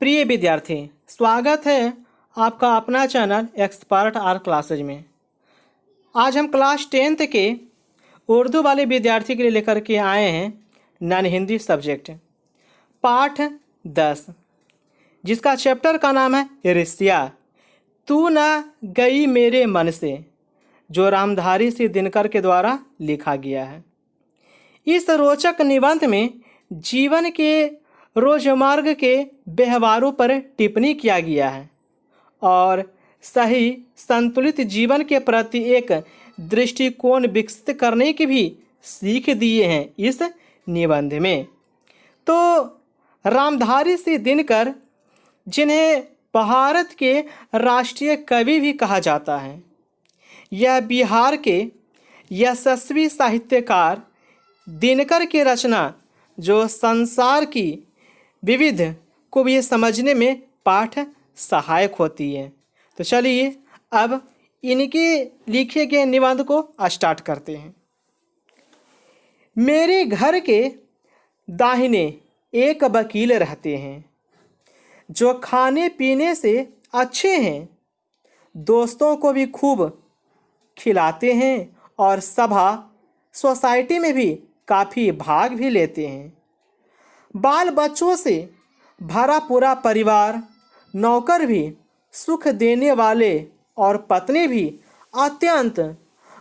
प्रिय विद्यार्थी, स्वागत है आपका अपना चैनल एक्सपर्ट आर क्लासेज में। आज हम क्लास 10th के उर्दू वाले विद्यार्थी के लिए लेकर के आए हैं नॉन हिंदी सब्जेक्ट पाठ 10, जिसका चैप्टर का नाम है इरिसिया तू न गई मेरे मन से, जो रामधारी सिंह दिनकर के द्वारा लिखा गया है। इस रोचक निबंध में जीवन के रोजमार्ग के व्यवहारों पर टिप्पणी किया गया है और सही संतुलित जीवन के प्रति एक दृष्टिकोण विकसित करने की भी सीख दिए हैं इस निबंध में। तो रामधारी सिंह दिनकर, जिन्हें भारत के राष्ट्रीय कवि भी कहा जाता है, यह बिहार के यशस्वी साहित्यकार दिनकर की रचना जो संसार की विविध को भी समझने में पाठ सहायक होती है। तो चलिए अब इनके लिखे गए निबंध को स्टार्ट करते हैं। मेरे घर के दाहिने एक वकील रहते हैं जो खाने पीने से अच्छे हैं, दोस्तों को भी खूब खिलाते हैं और सभा सोसाइटी में भी काफ़ी भाग भी लेते हैं। बाल बच्चों से भरा पूरा परिवार, नौकर भी सुख देने वाले और पत्नी भी अत्यंत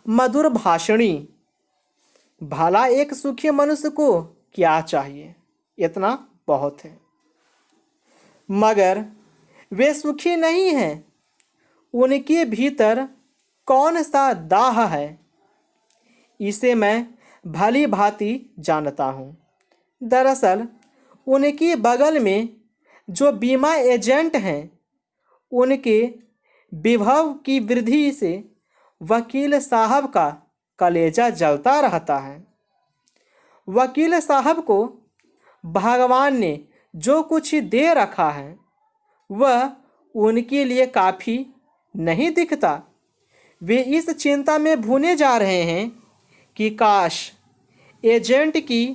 मधुर भाषणी। भला एक सुखी मनुष्य को क्या चाहिए, इतना बहुत है। मगर वे सुखी नहीं हैं, उनके भीतर कौन सा दाह है, इसे मैं भली भांति जानता हूँ। दरअसल उनकी बगल में जो बीमा एजेंट हैं, उनके विभव की वृद्धि से वकील साहब का कलेजा जलता रहता है। वकील साहब को भगवान ने जो कुछ दे रखा है वह उनके लिए काफ़ी नहीं दिखता। वे इस चिंता में भूने जा रहे हैं कि काश एजेंट की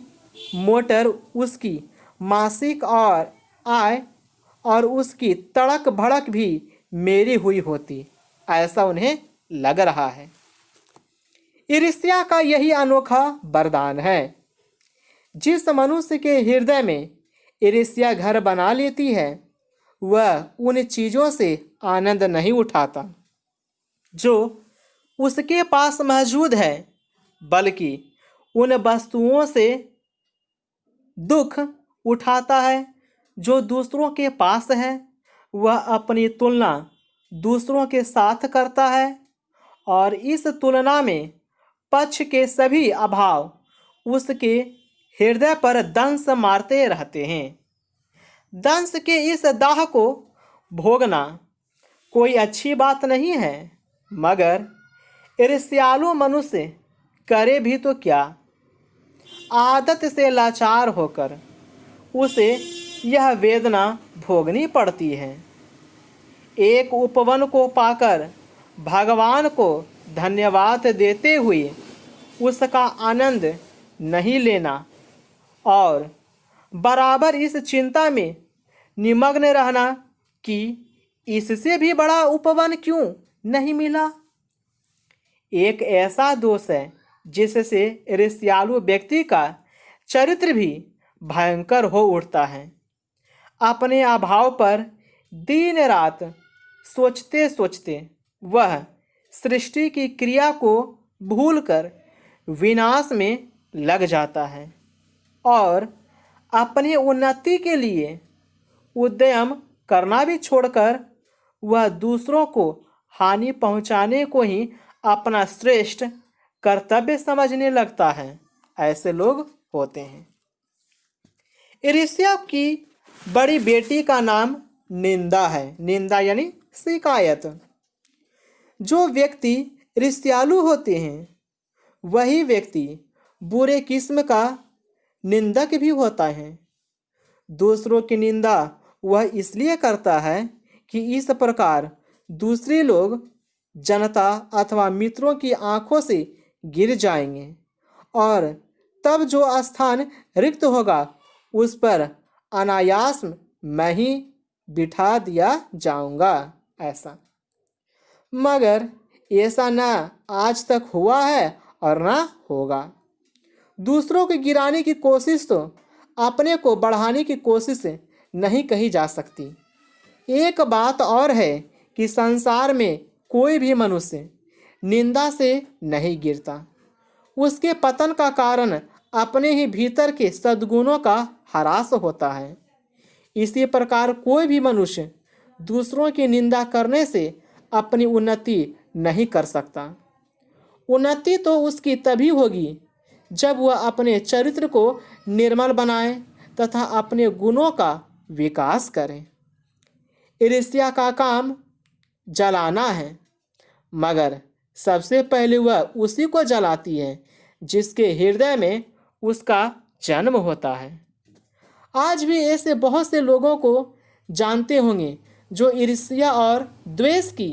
मोटर, उसकी मासिक और आय और उसकी तड़क भड़क भी मेरी हुई होती, ऐसा उन्हें लग रहा है। ईर्ष्या का यही अनोखा वरदान है। जिस मनुष्य के हृदय में ईर्ष्या घर बना लेती है, वह उन चीज़ों से आनंद नहीं उठाता जो उसके पास मौजूद है, बल्कि उन वस्तुओं से दुख उठाता है जो दूसरों के पास है। वह अपनी तुलना दूसरों के साथ करता है और इस तुलना में पक्ष के सभी अभाव उसके हृदय पर दंश मारते रहते हैं। दंश के इस दाह को भोगना कोई अच्छी बात नहीं है, मगर ईर्ष्यालु मनुष्य करे भी तो क्या। आदत से लाचार होकर उसे यह वेदना भोगनी पड़ती है। एक उपवन को पाकर भगवान को धन्यवाद देते हुए उसका आनंद नहीं लेना और बराबर इस चिंता में निमग्न रहना कि इससे भी बड़ा उपवन क्यों नहीं मिला, एक ऐसा दोष है जिससे ईर्ष्यालु व्यक्ति का चरित्र भी भयंकर हो उठता है। अपने अभाव पर दिन रात सोचते सोचते वह सृष्टि की क्रिया को भूलकर विनाश में लग जाता है और अपनी उन्नति के लिए उद्यम करना भी छोड़कर वह दूसरों को हानि पहुंचाने को ही अपना श्रेष्ठ कर्तव्य समझने लगता है। ऐसे लोग होते हैं। ईर्ष्या की बड़ी बेटी का नाम निंदा है। निंदा यानी शिकायत। जो व्यक्ति ईर्ष्यालु होते हैं वही व्यक्ति बुरे किस्म का निंदक भी होता है। दूसरों की निंदा वह इसलिए करता है कि इस प्रकार दूसरे लोग, जनता अथवा मित्रों की आंखों से गिर जाएंगे और तब जो स्थान रिक्त होगा उस पर अनायास मैं ही बिठा दिया जाऊंगा, ऐसा। मगर ऐसा ना आज तक हुआ है और ना होगा। दूसरों को गिराने की कोशिश तो अपने को बढ़ाने की कोशिश नहीं कही जा सकती। एक बात और है कि संसार में कोई भी मनुष्य निंदा से नहीं गिरता। उसके पतन का कारण अपने ही भीतर के सद्गुणों का ह्रास होता है। इसी प्रकार कोई भी मनुष्य दूसरों की निंदा करने से अपनी उन्नति नहीं कर सकता। उन्नति तो उसकी तभी होगी जब वह अपने चरित्र को निर्मल बनाए तथा अपने गुणों का विकास करे। ईर्ष्या का काम जलाना है, मगर सबसे पहले वह उसी को जलाती है जिसके हृदय में उसका जन्म होता है। आज भी ऐसे बहुत से लोगों को जानते होंगे जो ईर्ष्या और द्वेष की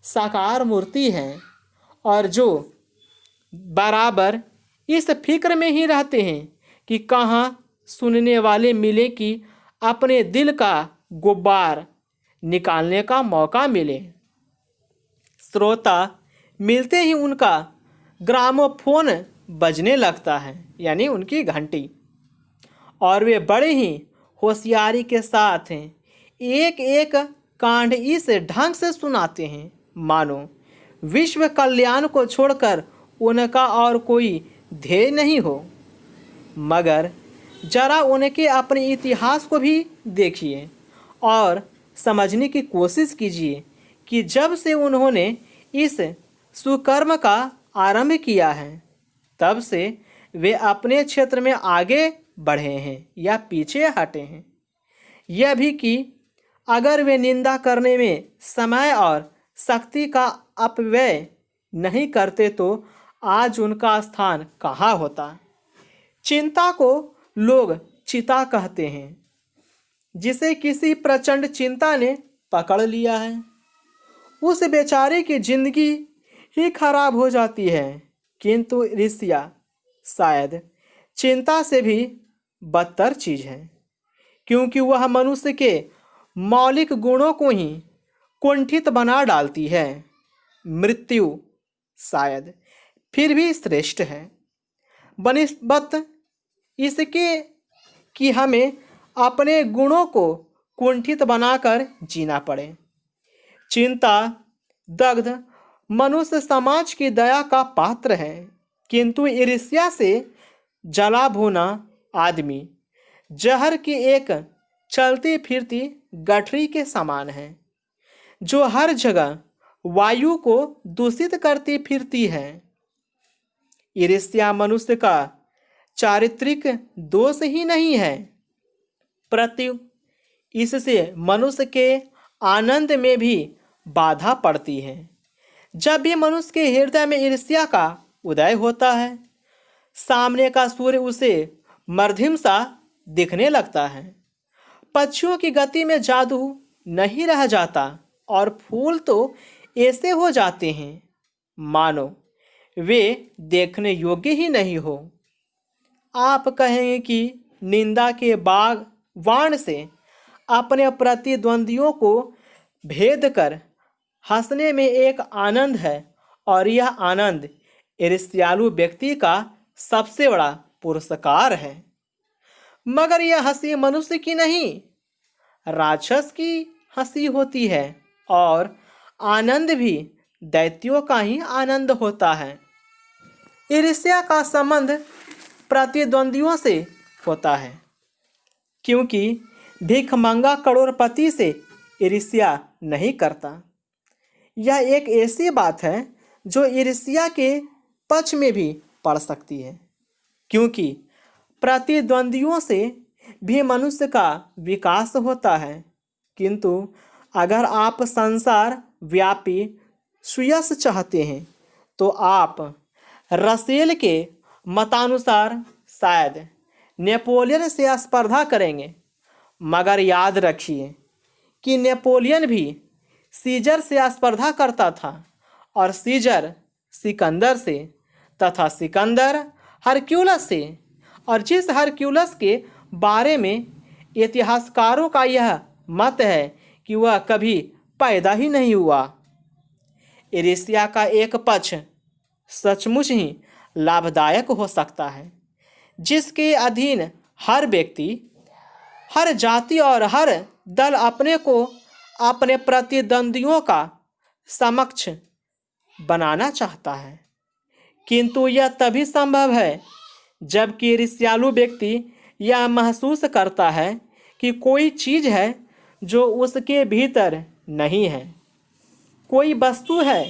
साकार मूर्ति हैं और जो बराबर इस फिक्र में ही रहते हैं कि कहाँ सुनने वाले मिले कि अपने दिल का गुब्बार निकालने का मौका मिले। श्रोता मिलते ही उनका ग्रामोफोन बजने लगता है, यानी उनकी घंटी, और वे बड़े ही होशियारी के साथ एक एक कांड इस ढंग से सुनाते हैं मानो विश्व कल्याण को छोड़कर उनका और कोई ध्येय नहीं हो। मगर जरा उनके अपने इतिहास को भी देखिए और समझने की कोशिश कीजिए कि जब से उन्होंने इस सुकर्म का आरंभ किया है तब से वे अपने क्षेत्र में आगे बढ़े हैं या पीछे हटे हैं। यह भी कि अगर वे निंदा करने में समय और शक्ति का अपव्यय नहीं करते तो आज उनका स्थान कहाँ होता। चिंता को लोग चिता कहते हैं, जिसे किसी प्रचंड चिंता ने पकड़ लिया है। उस बेचारे की जिंदगी ही खराब हो जाती है, किंतु ईर्ष्या शायद चिंता से भी बदतर चीज है, क्योंकि वह मनुष्य के मौलिक गुणों को ही कुंठित बना डालती है। मृत्यु शायद फिर भी श्रेष्ठ है, बनिस्बत इसके कि हमें अपने गुणों को कुंठित बनाकर जीना पड़े। चिंता दग्ध मनुष्य समाज की दया का पात्र है, किंतु ईर्ष्या से जला भुना आदमी जहर की एक चलती फिरती गठरी के समान है, जो हर जगह वायु को दूषित करती फिरती है। ईर्ष्या मनुष्य का चारित्रिक दोष ही नहीं है, प्रत्युत इससे मनुष्य के आनंद में भी बाधा पड़ती है। जब भी मनुष्य के हृदय में ईर्ष्या का उदय होता है, सामने का सूर्य उसे मध्यम सा दिखने लगता है। पक्षियों की गति में जादू नहीं रह जाता और फूल तो ऐसे हो जाते हैं मानो वे देखने योग्य ही नहीं हो। आप कहेंगे कि निंदा के बाण से अपने प्रतिद्वंदियों को भेद कर हंसने में एक आनंद है, और यह आनंद ईर्ष्यालु व्यक्ति का सबसे बड़ा पुरस्कार है। मगर यह हंसी मनुष्य की नहीं, राक्षस की हंसी होती है, और आनंद भी दैत्यों का ही आनंद होता है। ईर्ष्या का संबंध प्रतिद्वंदियों से होता है, क्योंकि भिखमंगा करोड़पति से ईर्ष्या नहीं करता। यह एक ऐसी बात है जो ईर्ष्या के पक्ष में भी पड़ सकती है, क्योंकि प्रतिद्वंदियों से भी मनुष्य का विकास होता है। किंतु अगर आप संसार व्यापी सुयश चाहते हैं तो आप रसेल के मतानुसार शायद नेपोलियन से स्पर्धा करेंगे। मगर याद रखिए कि नेपोलियन भी सीजर से स्पर्धा करता था, और सीजर सिकंदर से, तथा सिकंदर हरक्यूलस से, और जिस हरक्यूलस के बारे में इतिहासकारों का यह मत है कि वह कभी पैदा ही नहीं हुआ। ईर्ष्या का एक पक्ष सचमुच ही लाभदायक हो सकता है, जिसके अधीन हर व्यक्ति, हर जाति और हर दल अपने को अपने प्रतिद्वंदियों का समक्ष बनाना चाहता है। किंतु यह तभी संभव है जबकि ईर्ष्यालु व्यक्ति यह महसूस करता है कि कोई चीज़ है जो उसके भीतर नहीं है। कोई वस्तु है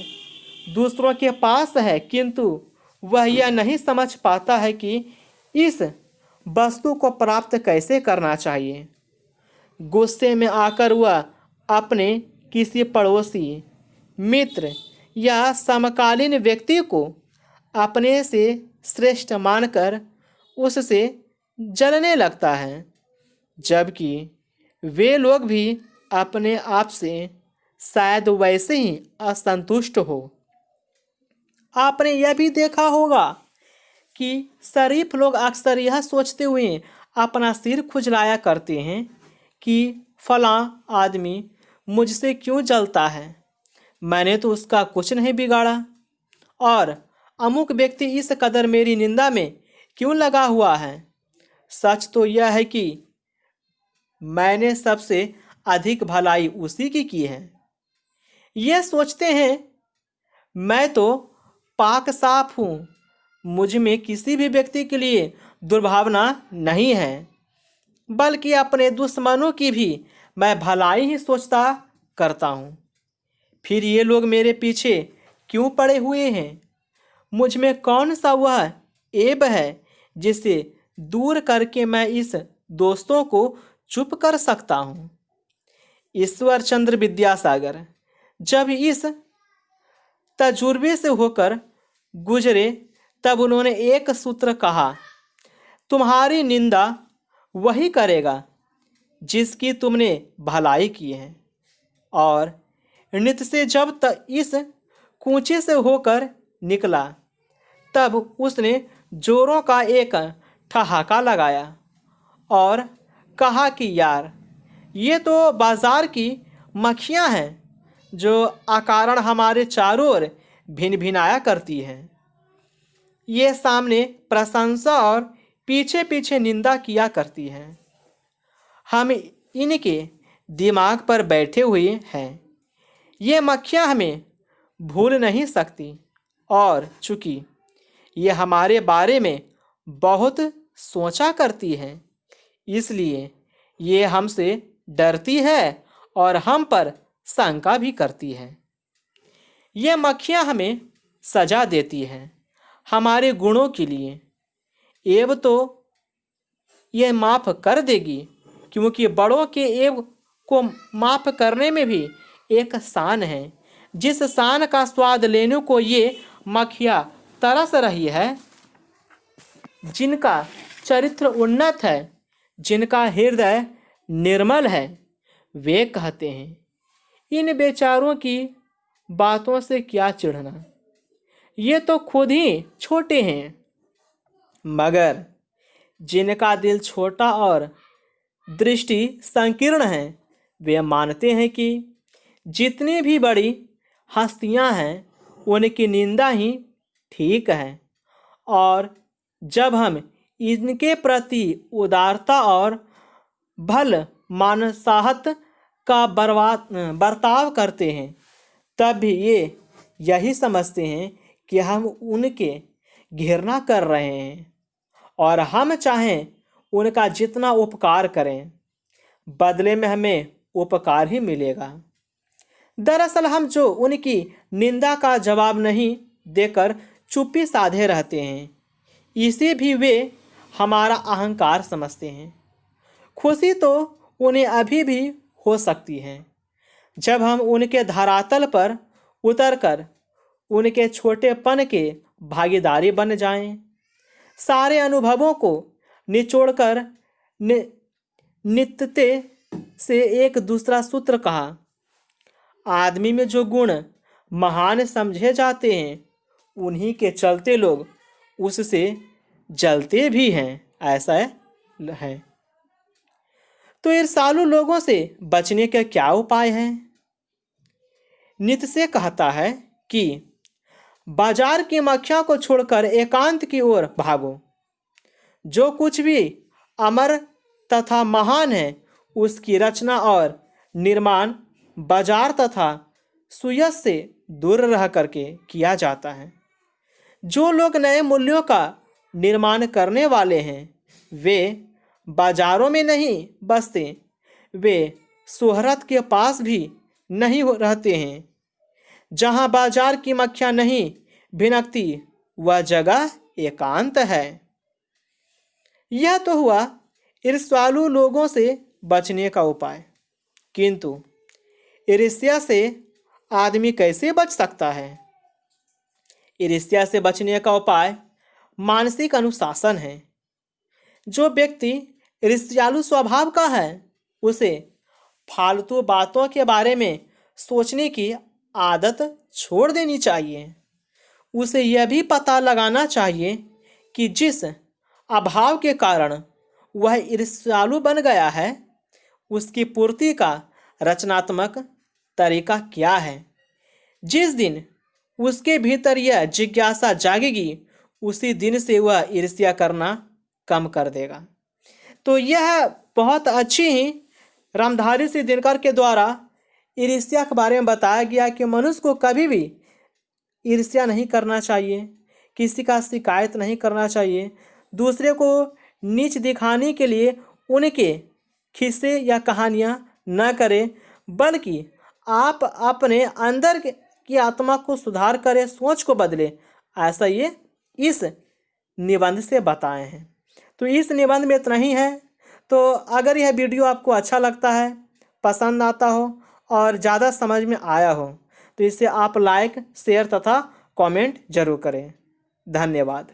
दूसरों के पास है, किंतु वह यह नहीं समझ पाता है कि इस वस्तु को प्राप्त कैसे करना चाहिए। गुस्से में आकर वह अपने किसी पड़ोसी, मित्र या समकालीन व्यक्ति को अपने से श्रेष्ठ मानकर उससे जलने लगता है, जबकि वे लोग भी अपने आप से शायद वैसे ही असंतुष्ट हो। आपने यह भी देखा होगा कि शरीफ लोग अक्सर यह सोचते हुए अपना सिर खुजलाया करते हैं कि फलां आदमी मुझसे क्यों जलता है, मैंने तो उसका कुछ नहीं बिगाड़ा, और अमुक व्यक्ति इस कदर मेरी निंदा में क्यों लगा हुआ है। सच तो यह है कि मैंने सबसे अधिक भलाई उसी की है। ये सोचते हैं मैं तो पाक साफ हूँ, मुझ में किसी भी व्यक्ति के लिए दुर्भावना नहीं है, बल्कि अपने दुश्मनों की भी मैं भलाई ही सोचता करता हूँ। फिर ये लोग मेरे पीछे क्यों पड़े हुए हैं? मुझ में कौन सा वह ऐब है जिसे दूर करके मैं इस दोस्तों को चुप कर सकता हूँ। ईश्वर चंद्र विद्यासागर जब इस तजुर्बे से होकर गुजरे तब उन्होंने एक सूत्र कहा, तुम्हारी निंदा वही करेगा जिसकी तुमने भलाई की है। और नित्य से जब तक इस कूचे से होकर निकला तब उसने जोरों का एक ठहाका लगाया और कहा कि यार, ये तो बाजार की मक्खियाँ हैं जो अकारण हमारे चारों ओर भिन भिनाया करती हैं। ये सामने प्रशंसा और पीछे पीछे निंदा किया करती हैं। हम इनके दिमाग पर बैठे हुए हैं। ये मक्खियाँ हमें भूल नहीं सकती, और चूँकि ये हमारे बारे में बहुत सोचा करती हैं, इसलिए ये हमसे डरती है और हम पर शंका भी करती है। ये मक्खियाँ हमें सजा देती हैं हमारे गुणों के लिए, एब तो ये माफ़ कर देगी, क्योंकि बड़ों के एब को माफ़ करने में भी एक शान है, जिस शान का स्वाद लेने को ये मक्खियाँ तरस रही है। जिनका चरित्र उन्नत है, जिनका हृदय निर्मल है, वे कहते हैं इन बेचारों की बातों से क्या चिढ़ना, ये तो खुद ही छोटे हैं। मगर जिनका दिल छोटा और दृष्टि संकीर्ण है, वे मानते हैं कि जितनी भी बड़ी हस्तियां हैं उनकी निंदा ही ठीक है, और जब हम इनके प्रति उदारता और भल मानसाहत का बर्ताव करते हैं तब भी ये यही समझते हैं कि हम उनके घृणा कर रहे हैं, और हम चाहें उनका जितना उपकार करें, बदले में हमें उपकार ही मिलेगा। दरअसल हम जो उनकी निंदा का जवाब नहीं देकर चुप्पी साधे रहते हैं, इसे भी वे हमारा अहंकार समझते हैं। खुशी तो उन्हें अभी भी हो सकती है जब हम उनके धरातल पर उतरकर उनके छोटेपन के भागीदारी बन जाएं। सारे अनुभवों को निचोड़कर नित्यते से एक दूसरा सूत्र कहा, आदमी में जो गुण महान समझे जाते हैं उन्हीं के चलते लोग उससे जलते भी हैं, ऐसा है। तो ईर्ष्यालु लोगों से बचने के क्या उपाय हैं? नीत्शे कहता है कि बाजार की मक्खियों को छोड़कर एकांत की ओर भागो। जो कुछ भी अमर तथा महान है उसकी रचना और निर्माण बाजार तथा सुयश से दूर रह करके किया जाता है। जो लोग नए मूल्यों का निर्माण करने वाले हैं वे बाजारों में नहीं बसते, वे शोहरत के पास भी नहीं रहते हैं। जहाँ बाजार की मक्खियाँ नहीं भिनकती वह जगह एकांत है। यह तो हुआ ईर्ष्यालु लोगों से बचने का उपाय। किंतु ईर्ष्या से आदमी कैसे बच सकता है? ईर्ष्या से बचने का उपाय मानसिक अनुशासन है। जो व्यक्ति ईर्ष्यालु स्वभाव का है उसे फालतू बातों के बारे में सोचने की आदत छोड़ देनी चाहिए। उसे यह भी पता लगाना चाहिए कि जिस अभाव के कारण वह ईर्ष्यालु बन गया है उसकी पूर्ति का रचनात्मक तरीका क्या है। जिस दिन उसके भीतर यह जिज्ञासा जागेगी उसी दिन से वह ईर्ष्या करना कम कर देगा। तो यह बहुत अच्छी ही रामधारी सिंह दिनकर के द्वारा ईर्ष्या के बारे में बताया गया कि मनुष्य को कभी भी ईर्ष्या नहीं करना चाहिए, किसी का शिकायत नहीं करना चाहिए, दूसरे को नीच दिखाने के लिए उनके किस्से या कहानियाँ न करें, बल्कि आप अपने अंदर की आत्मा को सुधार करें, सोच को बदलें। ऐसा ये इस निबंध से बताए हैं। तो इस निबंध में इतना ही है। तो अगर यह वीडियो आपको अच्छा लगता है, पसंद आता हो और ज़्यादा समझ में आया हो तो इसे आप लाइक, शेयर तथा कमेंट जरूर करें। धन्यवाद।